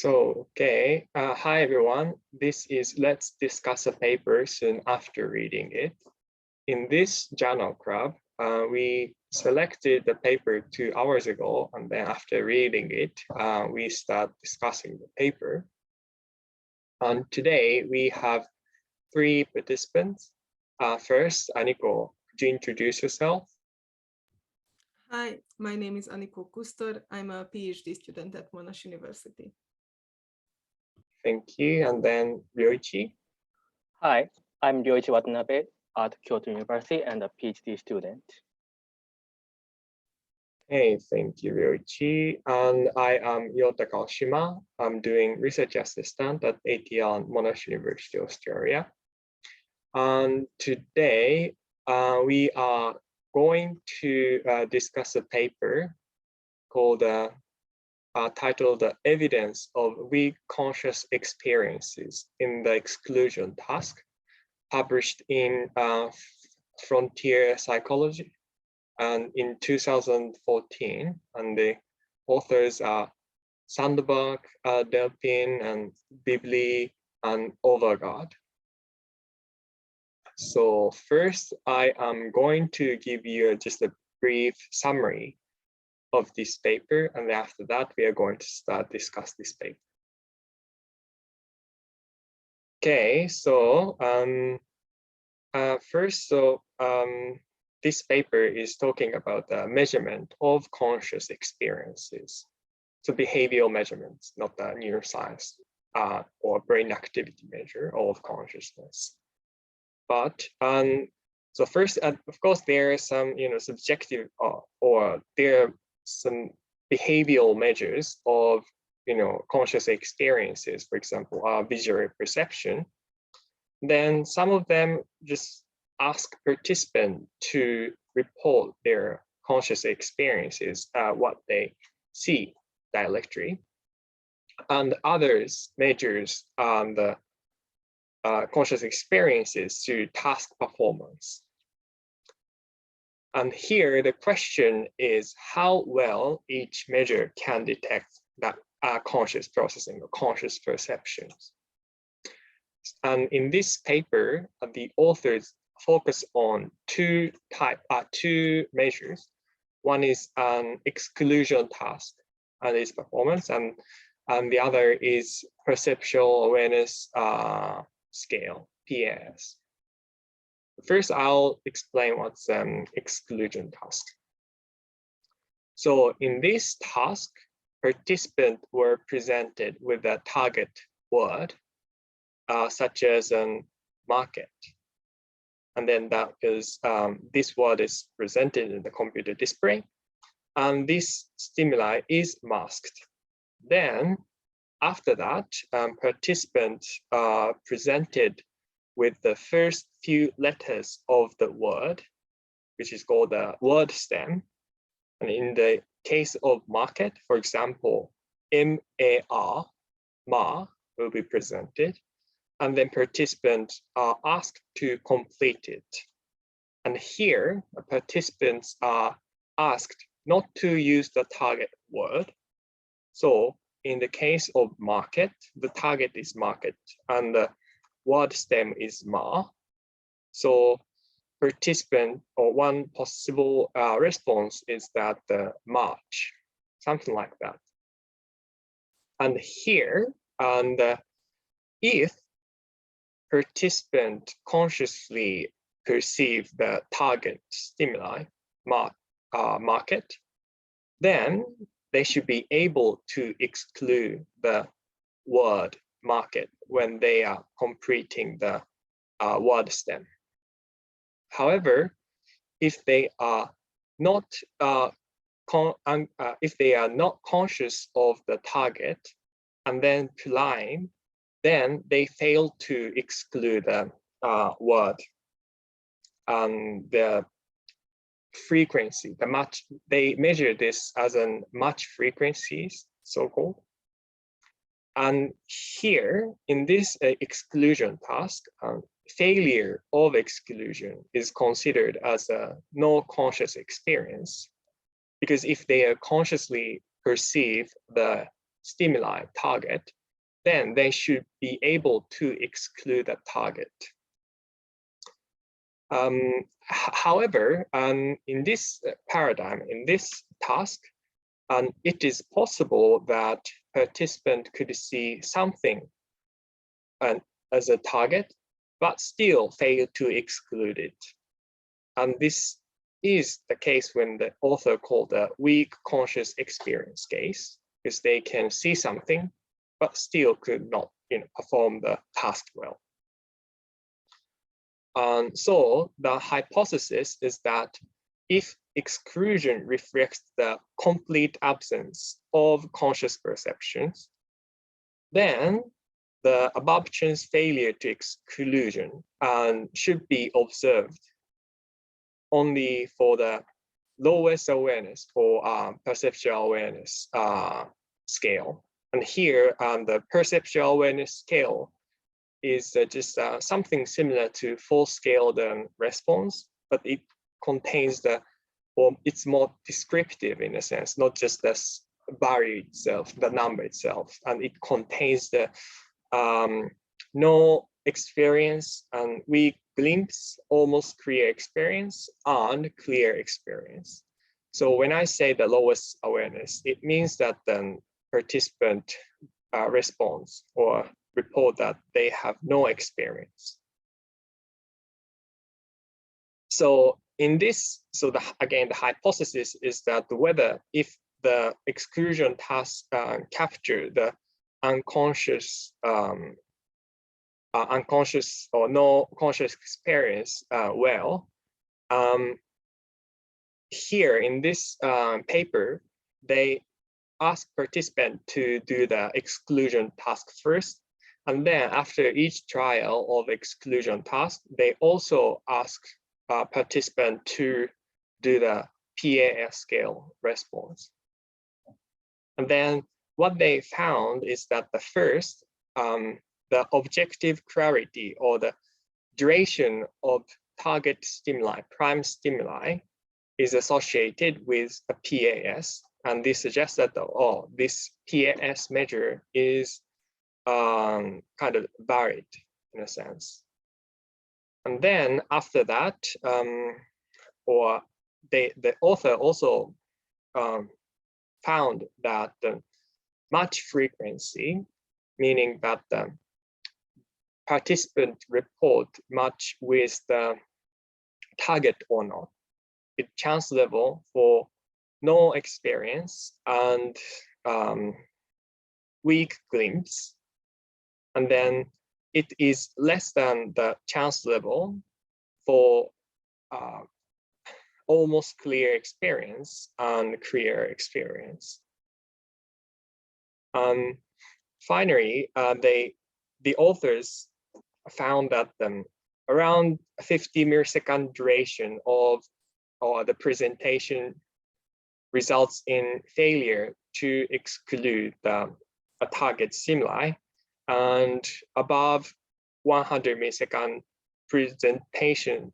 Hi everyone. This is Let's Discuss a Paper Soon After Reading It. In this journal club, we selected the paper 2 hours ago, and then after reading it, we start discussing the paper. And today we have 3 participants. First, Aniko, could you introduce yourself? Hi, my name is Aniko Kustor. I'm a PhD student at Monash University. Thank you. And then Ryoichi. Hi, I'm Ryoichi Watanabe at Kyoto University and a PhD student. Hey, thank you, Ryoichi. And I am Yota Kawashima. I'm doing research assistant at ATL Monash University, Australia. And today we are going to discuss a paper called titled Evidence of Weak Conscious Experiences in the Exclusion Task, published in Frontier Psychology and in 2014. And the authors are Sandberg, Delpin, and Bibli, and Overgaard. So first, I am going to give you just a brief summary of this paper, and after that, we are going to discuss this paper. Okay, so this paper is talking about the measurement of conscious experiences. So behavioral measurements, not the neuroscience or brain activity measure of consciousness. But so first, of course, there are some subjective or there are some behavioral measures of conscious experiences, for example, visual perception. Then some of them just ask participants to report their conscious experiences, what they see directly, and others measures the conscious experiences through task performance. And here the question is how well each measure can detect that conscious processing or conscious perceptions. And in this paper, the authors focus on two measures. One is an exclusion task and its performance, and the other is perceptual awareness scale, PAS. First, I'll explain what's an exclusion task. So in this task, participants were presented with a target word, such as a market. And then that is, this word is presented in the computer display, and this stimuli is masked. Then after that, participants are presented with the first few letters of the word, which is called the word stem. And in the case of market, for example, M-A-R, ma, will be presented. And then participants are asked to complete it. And here, participants are asked not to use the target word. So in the case of market, the target is market, and the word stem is ma. So participant or one possible response is that the march, something like that. And here, if participant consciously perceive the target stimuli, market, then they should be able to exclude the word market when they are completing the word stem. However, if they are not conscious of the target and then climb, then they fail to exclude the word. The frequency, they measure this as a match frequencies, so-called. And here, in this exclusion task, failure of exclusion is considered as a no conscious experience, because if they consciously perceive the stimuli target, then they should be able to exclude the target. However, in this paradigm, in this task, it is possible that participant could see something as a target, but still fail to exclude it. And this is the case when the author called the weak conscious experience case, because they can see something, but still could not perform the task well. So the hypothesis is that if exclusion reflects the complete absence of conscious perceptions, then the above chance failure to exclusion should be observed only for the lowest awareness or perceptual awareness scale. And here, the perceptual awareness scale is just something similar to full-scale response, but it contains it's more descriptive in a sense, not just the value itself, the number itself, and it contains the no experience and weak glimpse, almost clear experience, and clear experience. So when I say the lowest awareness, it means that the participant responds or report that they have no experience. So in this, again, the hypothesis is that whether if the exclusion task capture the unconscious or no conscious experience well, here in this paper, they ask participants to do the exclusion task first. And then after each trial of exclusion task, they also ask participants to do the PAS scale response. And then what they found is that the first, the objective clarity or the duration of target stimuli, prime stimuli, is associated with a PAS. And this suggests that this PAS measure is kind of varied in a sense. And then after that, the author also found that the match frequency, meaning that the participant report match with the target or not, it chance level for no experience and weak glimpse, and then it is less than the chance level for almost clear experience and clear experience. Finally, the authors found that around 50 millisecond duration of the presentation results in failure to exclude a target stimuli, and above 100 millisecond presentation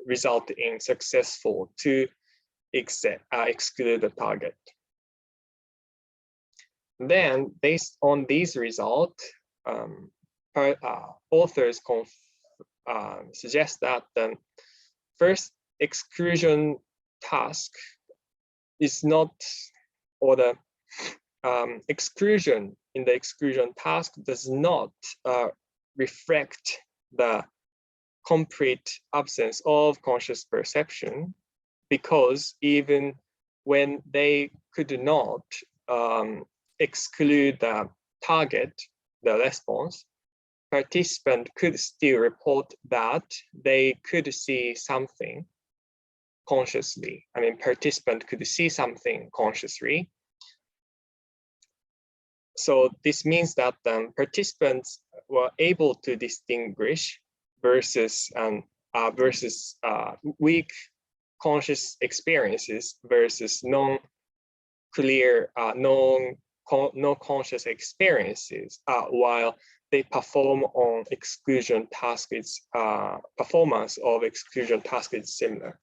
result in successful to exclude the target. Then, based on these results, authors suggest that the first exclusion task is not, or the exclusion in the exclusion task does not reflect the complete absence of conscious perception, because even when they could not exclude the target, the response, participant could still report that they could see something consciously. I mean, participant could see something consciously. So this means that participants were able to distinguish versus weak conscious experiences versus non-clear, no conscious experiences, while they perform on exclusion task. Its performance of exclusion task is similar.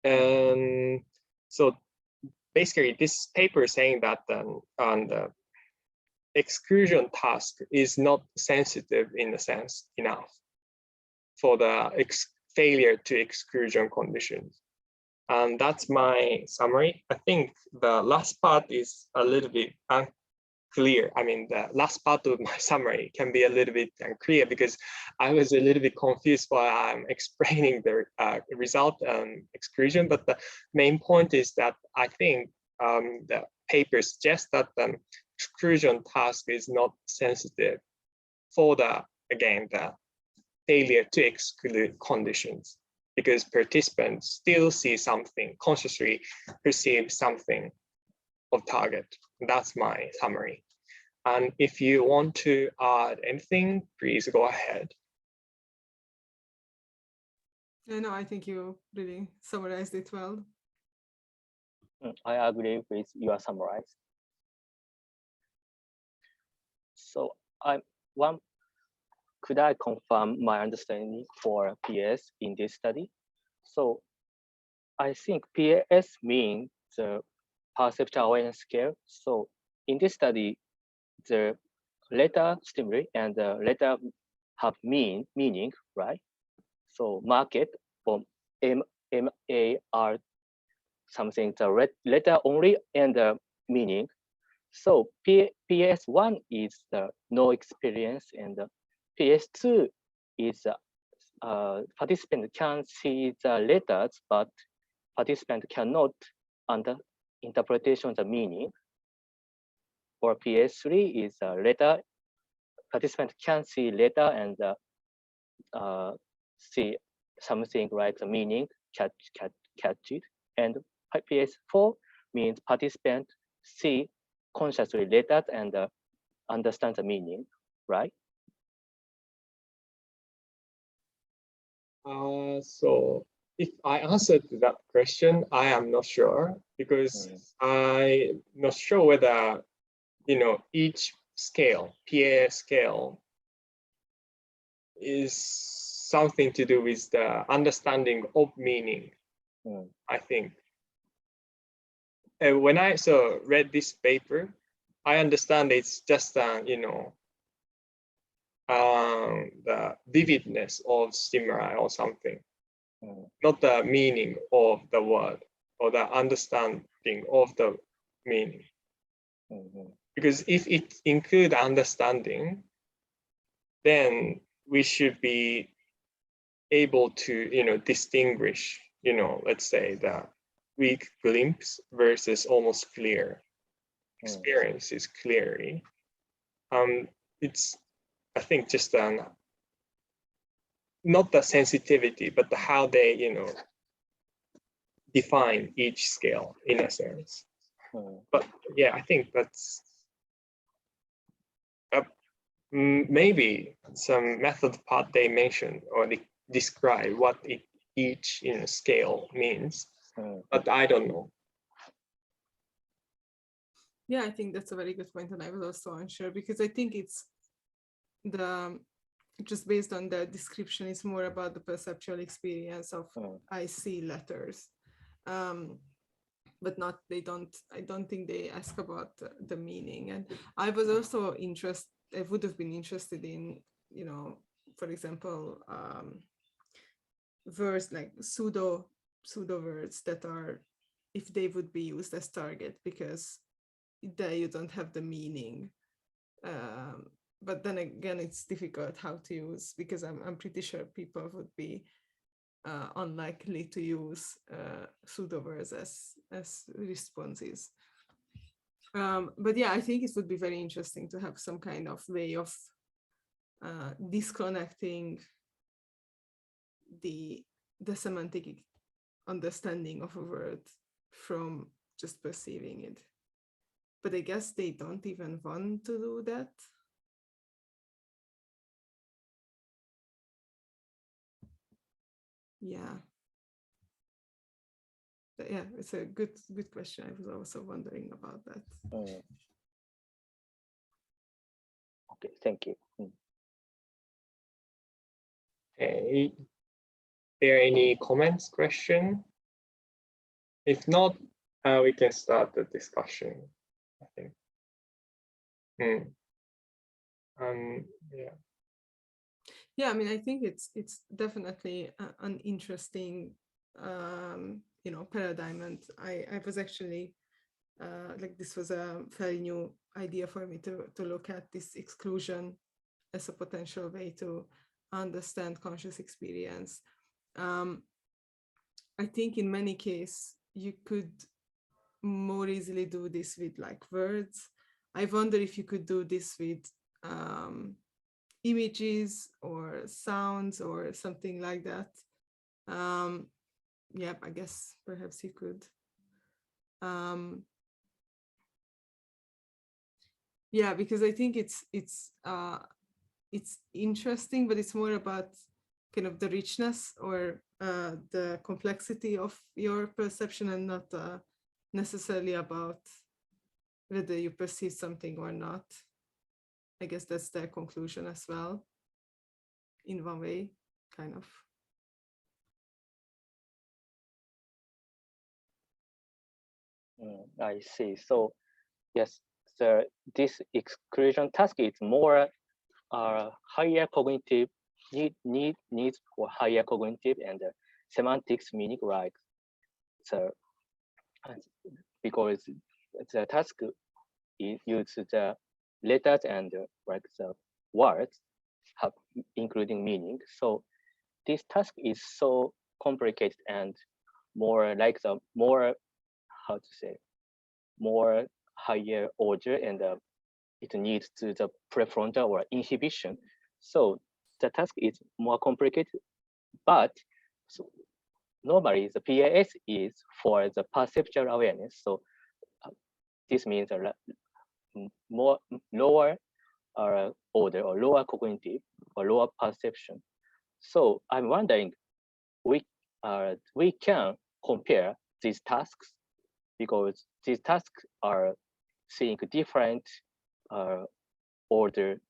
And so basically this paper is saying that the exclusion task is not sensitive in a sense enough for the failure to exclusion conditions. And that's my summary. I think the last part is a little bit unclear. I mean, the last part of my summary can be a little bit unclear because I was a little bit confused while I'm explaining the result exclusion. But the main point is that I think the paper suggests that the exclusion task is not sensitive for the failure to exclude conditions, because participants still see something, consciously perceive something of target. That's my summary. And if you want to add anything, please go ahead. No, I think you really summarized it well. I agree with your summary. So could I confirm my understanding for PS in this study? So I think PS means the perceptual awareness scale. So in this study, the letter stimuli and the letter have meaning, right? So market or MAR something, the letter only and the meaning. So PS1 is the no experience, and the PS2 is participant can see the letters, but participant cannot interpretation the meaning. Or PS3 is a letter, participant can see letter and see something like the meaning, catch it. And PS4 means participant see consciously letters and understand the meaning, right? So if I answered that question, I am not sure, because I'm not sure whether each scale, PA scale, is something to do with the understanding of meaning. I think. And when I read this paper, I understand it's just the vividness of stimuli or something, not the meaning of the word or the understanding of the meaning. Because if it includes understanding, then we should be able to distinguish, let's say the weak glimpse versus almost clear experiences clearly. It's, I think, just not the sensitivity, but how they define each scale in a sense. But yeah, I think that's maybe some method part they mentioned or they describe what each scale means, but I don't know. Yeah, I think that's a very good point, and I was also unsure because I think it's just based on the description, it's more about the perceptual experience of I see letters, but not I don't think they ask about the meaning. And I was also interested. I would have been interested in for example, words like pseudo words that are, if they would be used as target, because there you don't have the meaning. But then again, it's difficult how to use, because I'm pretty sure people would be unlikely to use pseudo words as responses. But yeah, I think it would be very interesting to have some kind of way of disconnecting the semantic understanding of a word from just perceiving it. But I guess they don't even want to do that. Yeah. But yeah, it's a good question. I was also wondering about that. Okay, thank you. Okay. Are there any comments, question? If not, We can start the discussion, I think. Yeah. Yeah, I mean, I think it's definitely an interesting paradigm, and I was actually like, this was a very new idea for me to look at this exclusion as a potential way to understand conscious experience. I think in many cases you could more easily do this with like words. I wonder if you could do this with images or sounds or something like that. Yeah, I guess perhaps you could. Yeah, because I think it's interesting, but it's more about kind of the richness or the complexity of your perception, and not necessarily about whether you perceive something or not. I guess that's their conclusion as well, in one way, kind of. I see. So yes, this exclusion task is more higher cognitive needs for higher cognitive and semantics meaning, like because the task uses the letters and like the words have including meaning. So this task is so complicated and more like the more, how to say, more higher order, and it needs to the prefrontal or inhibition. So the task is more complicated, but so normally the PAS is for the perceptual awareness. So this means more lower order or lower cognitive or lower perception. So I'm wondering, we can compare these tasks, because these tasks are seeing different order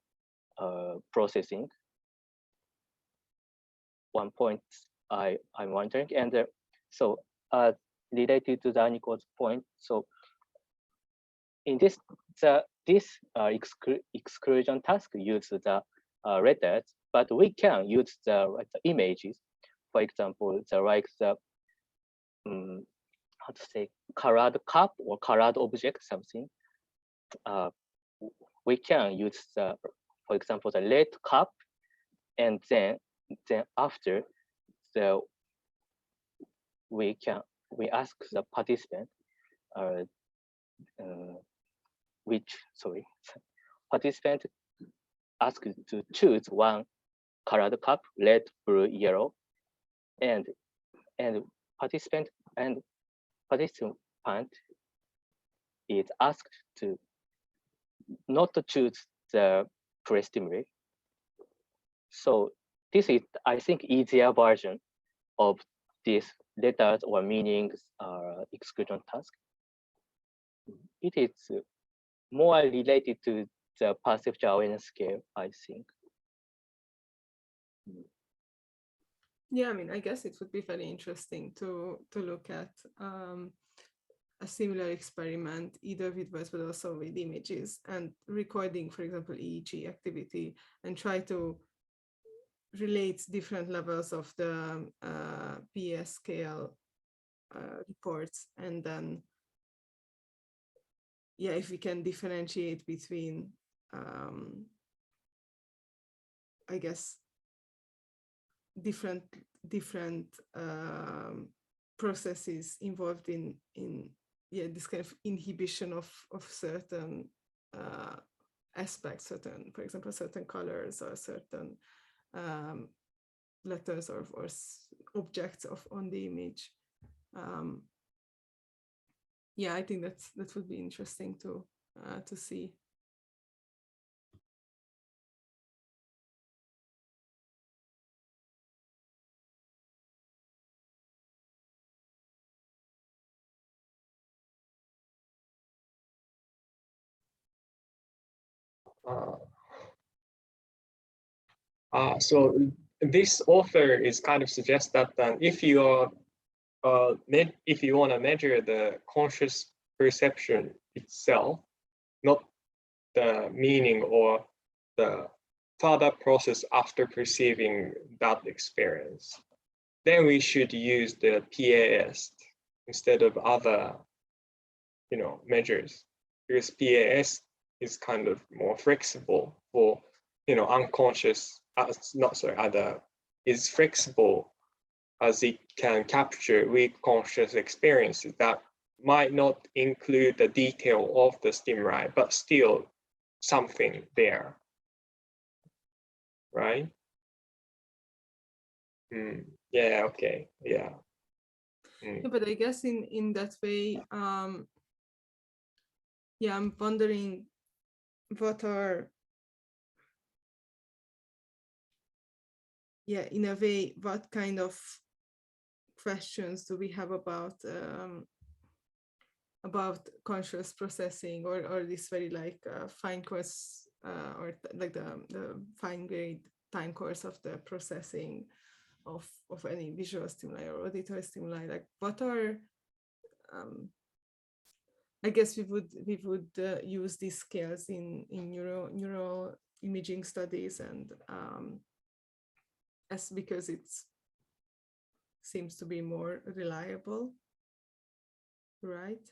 processing. One point I'm wondering, and so related to the Aniko's point, so in this exclusion task uses the letters, but we can use the images. For example, the how to say, colored cup or colored object, something. We can use for example, the red cup, and then after we ask the participant participant asked to choose one colored cup, red, blue, yellow, and participant is asked to not to choose the pre-stimuli. So this is, I think, easier version of this letters or meanings exclusion task. It is more related to the perceptual awareness scale, I think. Yeah, I mean, I guess it would be very interesting to look at a similar experiment, either with words but also with images, and recording, for example, EEG activity, and try to relate different levels of the PS scale reports, and then, yeah, if we can differentiate between, I guess, different processes involved in this kind of inhibition of certain aspects, certain, for example, certain colors or certain letters or objects on the image. Yeah, I think that would be interesting to see. So this author is kind of suggests that if you are if you want to measure the conscious perception itself, not the meaning or the further process after perceiving that experience, then we should use the PAS instead of other, measures, because PAS is kind of more flexible for, unconscious, is flexible as it can capture weak conscious experiences that might not include the detail of the stimuli, but still something there, right? Yeah, okay, yeah. Yeah, but I guess in that way, yeah, I'm wondering what are, yeah, in a way, what kind of questions do we have about conscious processing, or this very like fine course, or like the fine grade time course of the processing of any visual stimuli or auditory stimuli? Like, what are, I guess we would use these scales in neural imaging studies, and as because it seems to be more reliable, right?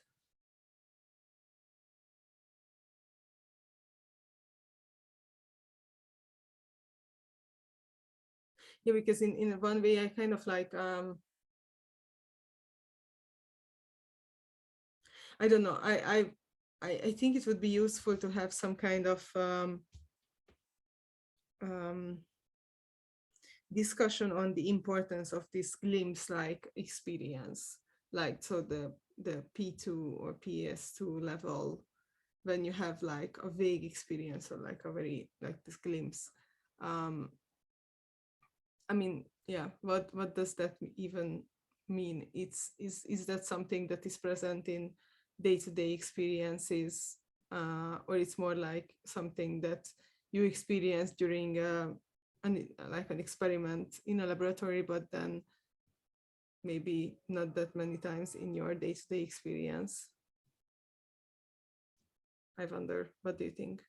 Yeah, because in one way I kind of like, I don't know, I think it would be useful to have some kind of discussion on the importance of this glimpse-like experience, like, so the P2 or PS2 level, when you have like a vague experience or like a very like this glimpse. I mean, yeah, what does that even mean? Is that something that is present in day-to-day experiences, or it's more like something that you experience during like an experiment in a laboratory, but then maybe not that many times in your day-to-day experience? I wonder, what do you think?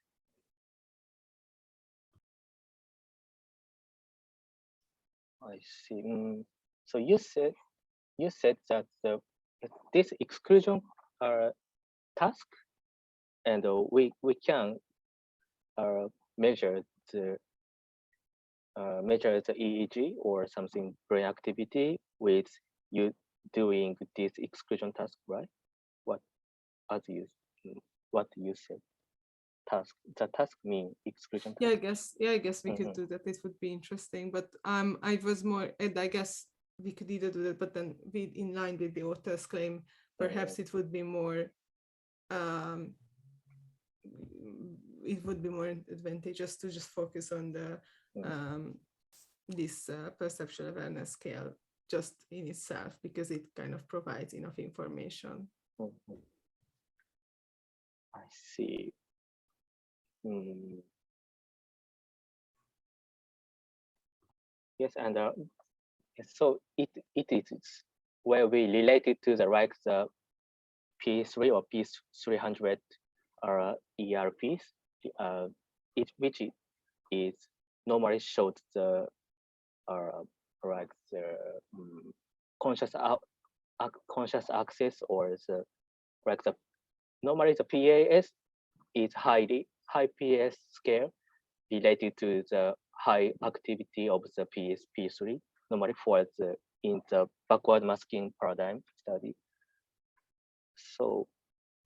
I see. So you said that this exclusion task, and we can measure the EEG or something brain activity with you doing this exclusion task, right? What you said? Task. The task mean exclusion task. Yeah, I guess we could do that. This would be interesting. But I was more, and I guess we could either do that, but then in line with the author's claim, perhaps it would be more it would be more advantageous to just focus on the this perceptual awareness scale just in itself, because it kind of provides enough information. I see. Yes, and so it is where we related to the P3 or P300 ERPs, which is normally showed the conscious access, or the normally the PAS is high PAS scale related to the high activity of the P3, normally in the backward masking paradigm study. So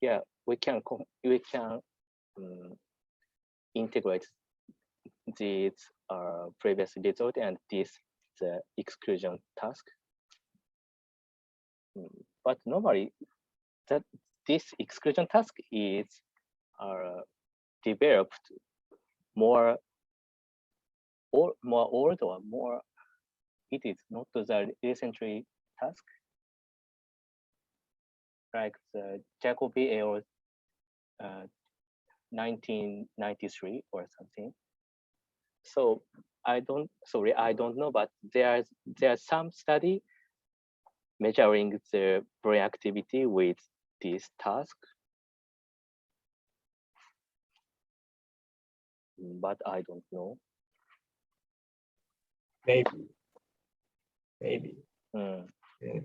yeah, we can integrate these previous result and the exclusion task. But normally this exclusion task is developed more old, or more, it is not the recently task, like the Jacobi et 1993 or something. So I don't know, but there's some study measuring the brain activity with this task. But I don't know. Maybe. Mm. Yeah.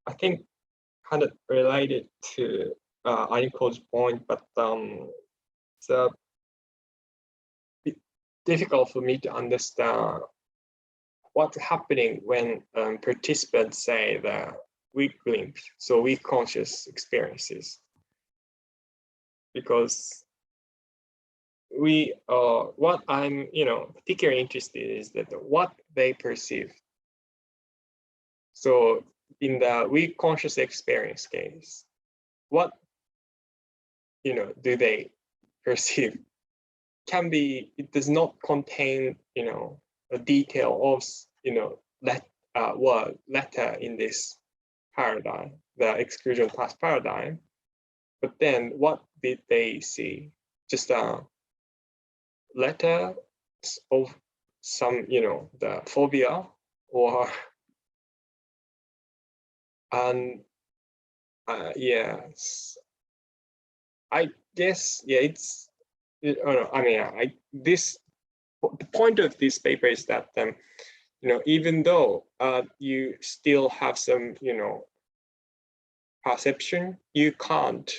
I think kind of related to Aniko's point, but it's a bit difficult for me to understand what's happening when participants say the weak glimpse, so weak conscious experiences, because what I'm particularly interested in is that what they perceive. So in the weak conscious experience case, what do they perceive? Can be, it does not contain a detail of letter in this paradigm, the exclusion class paradigm. But then what did they see? Just a letter of some the phobia, or and yes, I guess, yeah, it's I mean, the point of this paper is that even though you still have some perception, you can't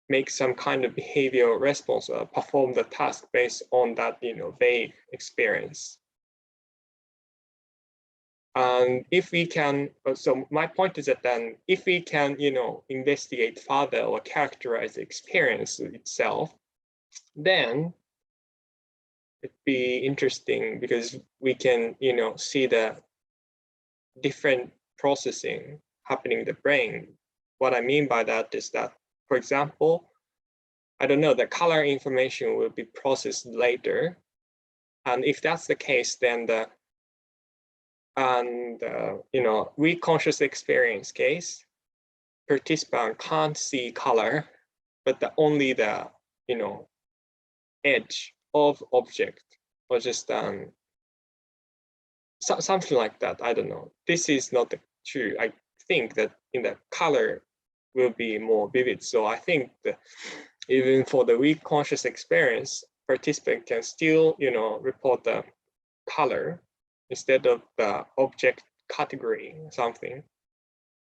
make some kind of behavioral response or perform the task based on that vague experience. And if we can, so my point is that then if we can investigate further or characterize the experience itself, then it'd be interesting because we can see the different processing happening in the brain. What I mean by that is that, for example, I don't know, the color information will be processed later, and if that's the case, then weak conscious experience case, participant can't see color, but only the edge of object, or just something like that. I don't know. This is not true. I think that in the color will be more vivid. So I think that even for the weak conscious experience, participant can still report the color instead of the object category something.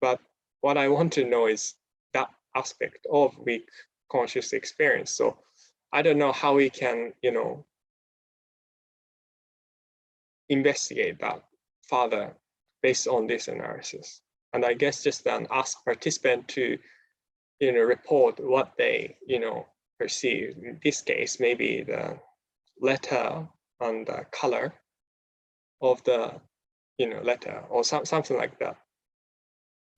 But what I want to know is that aspect of weak conscious experience. So I don't know how we can investigate that further based on this analysis. And I guess just then ask participants to report what they perceive. In this case, maybe the letter and the color of the letter, or something like that.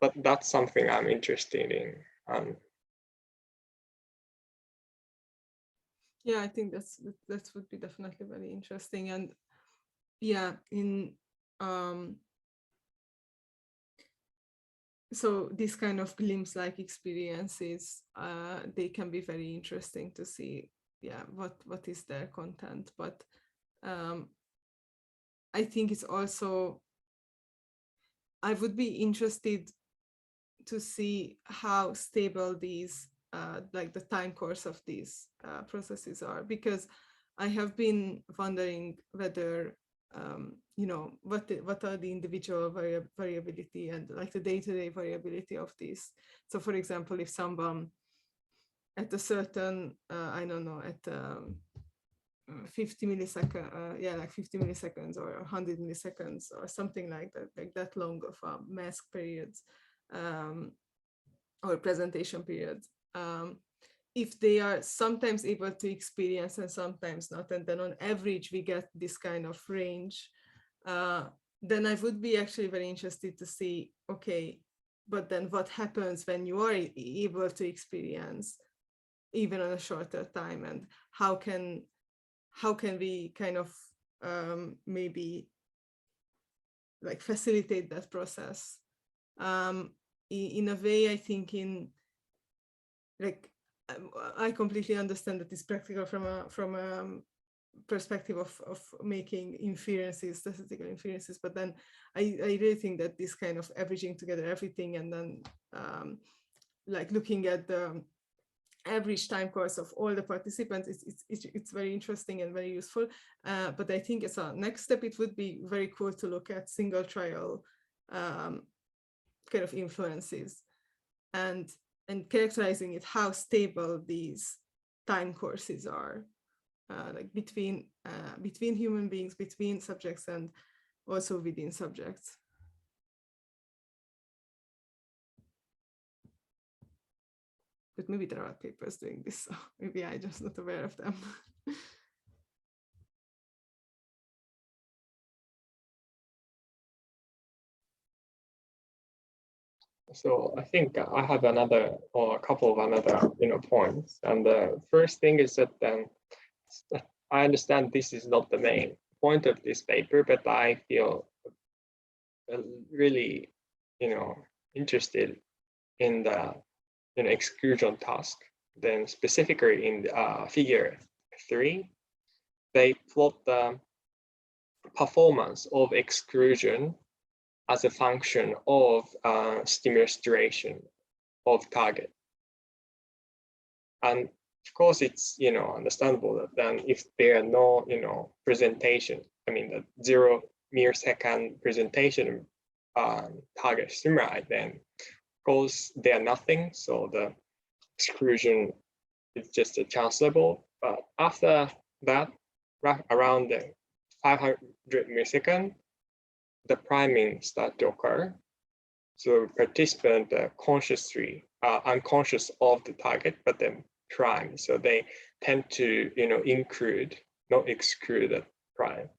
But that's something I'm interested in. Yeah, I think that would be definitely very interesting. And yeah, so these kind of glimpse-like experiences, they can be very interesting to see, yeah, what is their content. But I think it's also, I would be interested to see how stable these, like the time course of these processes are, because I have been wondering whether what are the individual variability and like the day-to-day variability of these. So for example, if someone at a certain I don't know, at 50 milliseconds, like 50 milliseconds or 100 milliseconds or something like that long of a mask periods or presentation periods, if they are sometimes able to experience and sometimes not, and then on average we get this kind of range, then I would be actually very interested to see, okay, but then what happens when you are able to experience even on a shorter time, and how can we kind of maybe like facilitate that process in a way. I think in like I completely understand that it's practical from a perspective of making inferences, statistical inferences, but then I really think that this kind of averaging together everything and then like looking at the average time course of all the participants, it's very interesting and very useful. But I think as a next step, it would be very cool to look at single trial kind of influences and characterizing it, how stable these time courses are, like between human beings, between subjects, and also within subjects. But maybe there are papers doing this, so maybe I'm just not aware of them. So I think I have another or a couple of another points. And the first thing is that I understand this is not the main point of this paper, but I feel really interested in the exclusion task. Then specifically in figure 3, they plot the performance of exclusion as a function of stimulus duration of target. And of course, it's understandable that then if there are no presentation, I mean the 0 millisecond presentation target stimuli, then of course they are nothing. So the exclusion is just a chance level. But after that, around the 500 milliseconds, the priming start to occur. So participant consciously unconscious of the target, but then prime. So they tend to include, not exclude the prime.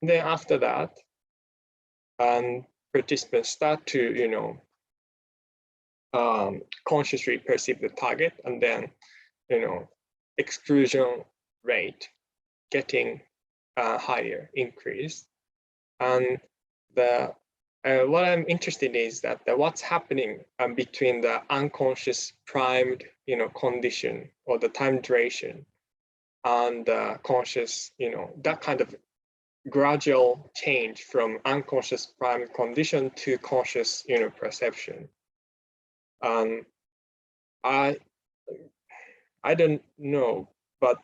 And then after that, participants start to consciously perceive the target, and then exclusion rate getting higher, increased. And what I'm interested in is that what's happening between the unconscious primed condition or the time duration and conscious, that kind of gradual change from unconscious primed condition to conscious perception. I don't know, but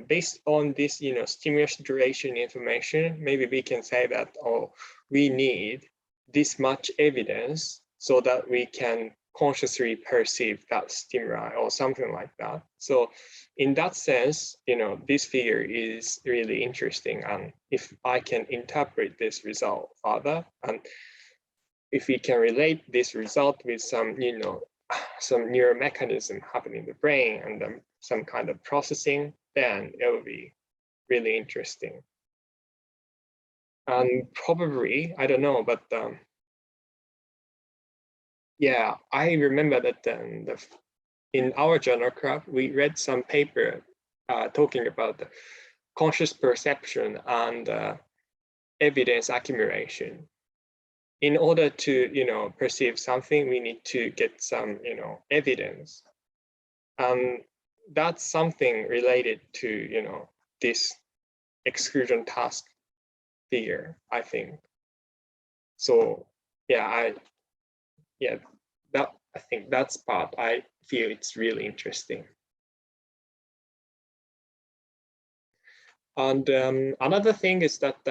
based on this stimulus duration information, maybe we can say that we need this much evidence so that we can consciously perceive that stimuli or something like that. So in that sense, this figure is really interesting. And if I can interpret this result further, and if we can relate this result with some, some neuromechanism happening in the brain and some kind of processing, then it will be really interesting. And probably, I don't know, but yeah, I remember that in our journal club, we read some paper talking about the conscious perception and evidence accumulation. In order to perceive something, we need to get some evidence. That's something related to this exclusion task figure, I think. So yeah, I think that's part I feel it's really interesting. And another thing is that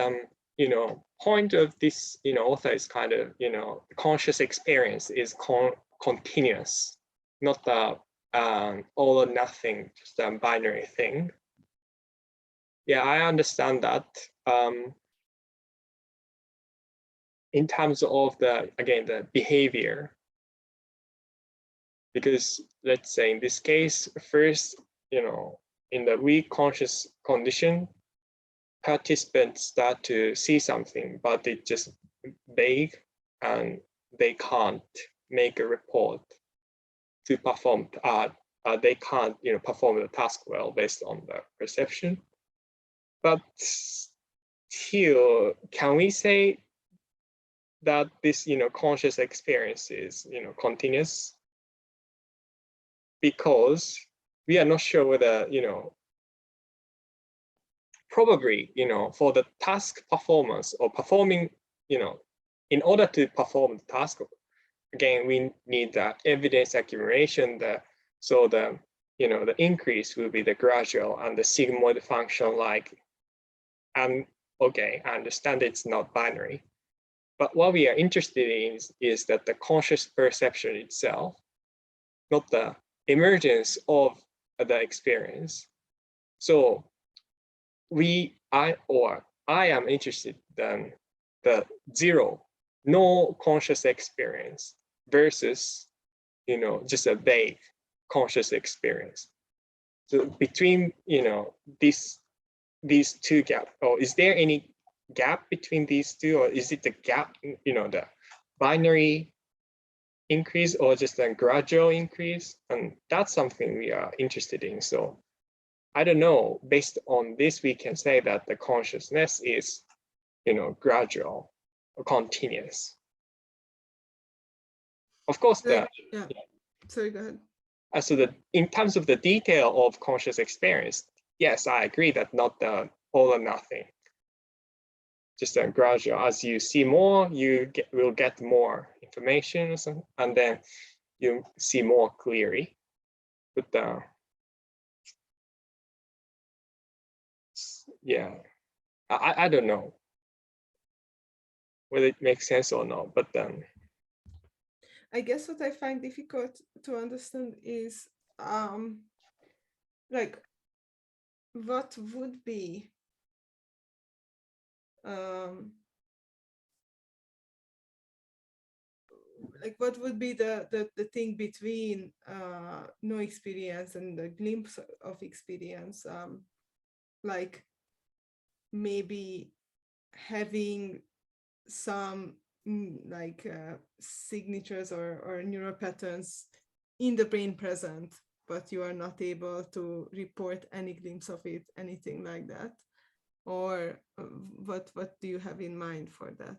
point of this author is kind of conscious experience is continuous, not the all or nothing, just a binary thing. Yeah, I understand that. In terms of the behavior, because let's say in this case, first, in the weak conscious condition, participants start to see something, but it's just vague and they can't make a report to perform. They can't perform the task well based on the perception. But still, can we say that this conscious experience is continuous? Because we are not sure whether, probably, for the task performance or performing, in order to perform the task, again, we need the evidence accumulation. So the increase will be the gradual and the sigmoid function like, okay, I understand it's not binary. But what we are interested in is that the conscious perception itself, not the emergence of the experience. So I am interested in the zero, no conscious experience versus, just a vague conscious experience. So between, these two gaps, or is there any gap between these two, or is it the gap, the binary increase or just a gradual increase? And that's something we are interested in. So I don't know, based on this, we can say that the consciousness is, gradual or continuous. Of course, Yeah. Sorry, go ahead. So in terms of the detail of conscious experience, yes, I agree that not the all or nothing. Just a gradual. As you see more, you will get more information, and then you see more clearly. But yeah, I don't know whether it makes sense or not. But I guess what I find difficult to understand is like what would be like what would be the thing between no experience and the glimpse of experience, like maybe having some signatures or neural patterns in the brain present, but you are not able to report any glimpse of it, anything like that? Or what do you have in mind for that?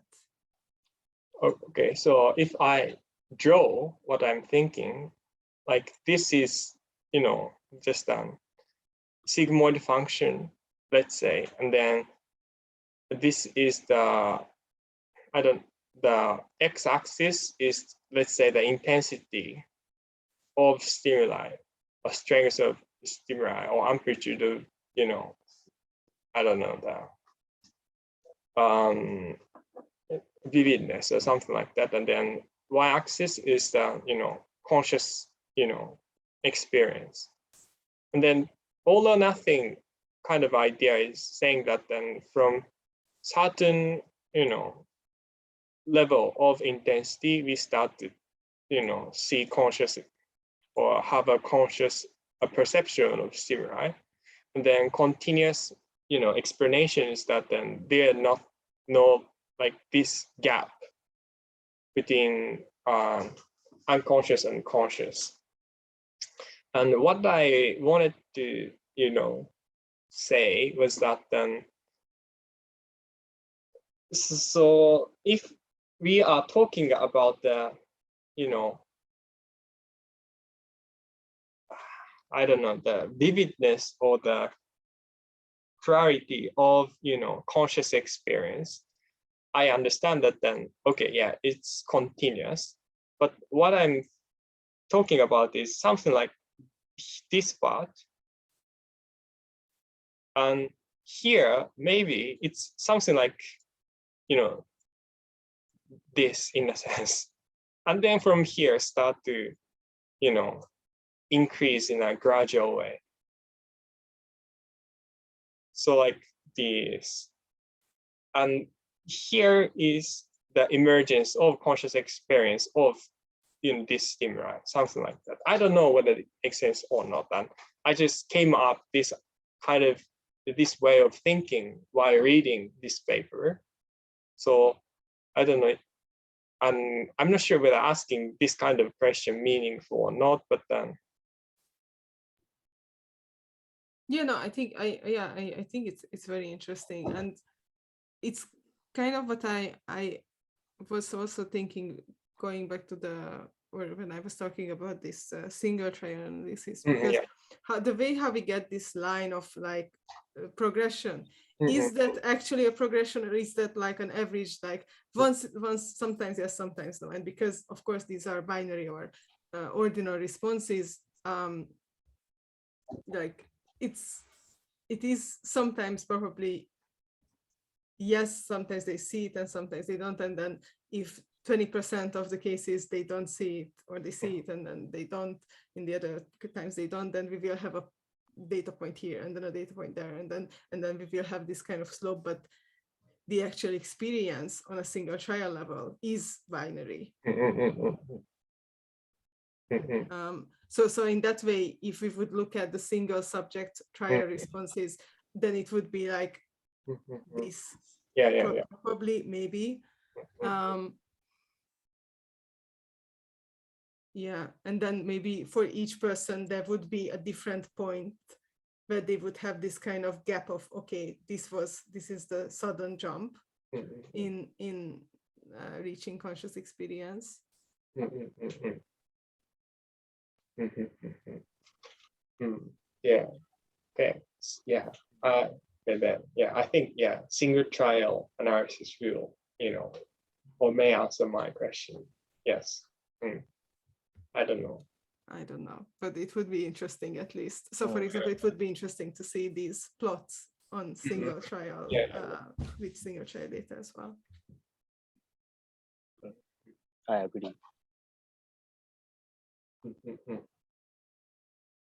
okay, so if I draw what I'm thinking, like this is, just a sigmoid function, let's say, and then this is the x-axis is, let's say, the intensity of stimuli or strength of stimuli or amplitude of, I don't know, the vividness or something like that. And then y-axis is the, conscious, experience. And then all or nothing kind of idea is saying that then from certain, level of intensity, we start to, see conscious or have a conscious perception of stimuli. And then continuous, explanation is that then there are no like this gap between unconscious and conscious. And what I wanted to, say was that then, so if we are talking about the, I don't know, the vividness or the clarity of, conscious experience, I understand that then, okay, yeah, it's continuous. But what I'm talking about is something like this part. And here, maybe it's something like, this in a sense. And then from here, start to, increase in a gradual way. So like this. And here is the emergence of conscious experience of, this stimuli, something like that. I don't know whether it makes sense or not. And I just came up this kind of this way of thinking while reading this paper. So I don't know. And I'm not sure whether asking this kind of question meaningful or not, but then. Yeah, no, I think I think it's very interesting, and it's kind of what I was also thinking, going back to the or when I was talking about this single trial analysis, Mhm, because yeah. the way how we get this line of like progression, Mhm, is that actually a progression, or is that like an average, like once sometimes yes, sometimes no? And because of course these are binary or ordinal responses, like it is sometimes probably yes, sometimes they see it and sometimes they don't, and then if 20% of the cases they don't see it, or they see it and then they don't, in the other times they don't, then we will have a data point here and then a data point there, and then we will have this kind of slope. But the actual experience on a single trial level is binary. So in that way, if we would look at the single subject trial responses, then it would be like this. Yeah. Probably, maybe. Yeah, and then maybe for each person there would be a different point where they would have this kind of gap of, okay, this is the sudden jump in reaching conscious experience. Yeah. Thanks. Yeah. Yeah. I think single trial analysis will, or may answer my question. Yes. I don't know. But it would be interesting at least. So for example, it would be interesting to see these plots on single trial, with single trial data as well. I agree.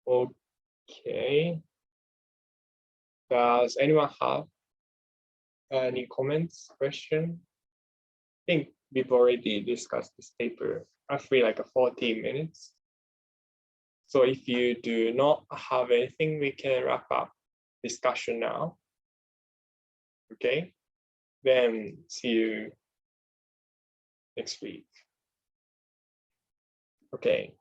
Okay. Does anyone have any comments, question? I think we've already discussed this paper roughly like 40 minutes. So if you do not have anything, we can wrap up discussion now. Okay, then see you next week. Okay.